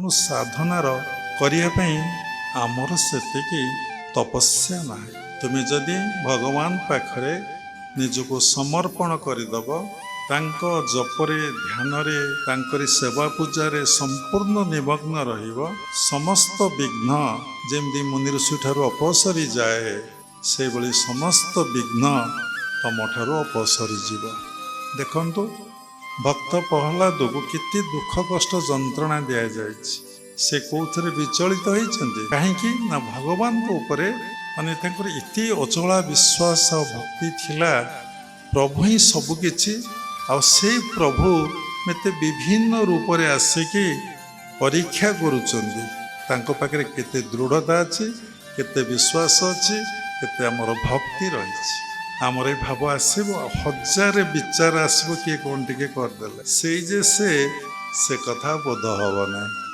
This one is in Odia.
ତେଣୁ ସାଧନାର କରିବା ପାଇଁ ଆମର ସେତିକି ତପସ୍ୟା ନାହିଁ। ତୁମେ ଯଦି ଭଗବାନ ପାଖରେ ନିଜକୁ ସମର୍ପଣ କରିଦେବ, ତାଙ୍କ ଜପରେ ଧ୍ୟାନରେ ତାଙ୍କରି ସେବା ପୂଜାରେ ସମ୍ପୂର୍ଣ୍ଣ ନିମଗ୍ନ ରହିବ, ସମସ୍ତ ବିଘ୍ନ ଯେମିତି ମୁନି ଋଷିଠାରୁ ଅପସରି ଯାଏ, ସେଭଳି ସମସ୍ତ ବିଘ୍ନ ତମଠାରୁ ଅପସରି ଯିବ। ଦେଖନ୍ତୁ ଭକ୍ତ ପ୍ରହ୍ଲାଦକୁ କେତେ ଦୁଃଖ କଷ୍ଟ ଯନ୍ତ୍ରଣା ଦିଆଯାଇଛି। ସେ କୋଉଥିରେ ବିଚଳିତ ହେଇଛନ୍ତି? କାହିଁକି ନା ଭଗବାନଙ୍କ ଉପରେ ତାଙ୍କର ଏତେ ଅଚଳା ବିଶ୍ୱାସ ଆଉ ଭକ୍ତି ଥିଲା। ପ୍ରଭୁ ହିଁ ସବୁକିଛି, ଆଉ ସେଇ ପ୍ରଭୁ ମୋତେ ବିଭିନ୍ନ ରୂପରେ ଆସିକି ପରୀକ୍ଷା କରୁଛନ୍ତି। ତାଙ୍କ ପାଖରେ କେତେ ଦୃଢ଼ତା ଅଛି, କେତେ ବିଶ୍ୱାସ ଅଛି, କେତେ ଆମର ଭକ୍ତି ରହିଛି। ଆମର ଏ ଭାବ ଆସିବ, ହଜାରେ ବିଚାର ଆସିବ, କିଏ କ'ଣ ଟିକେ କରିଦେଲେ, ସେଇ ଯେ ସେ କଥା ବୋଧ ହବ ନାହିଁ।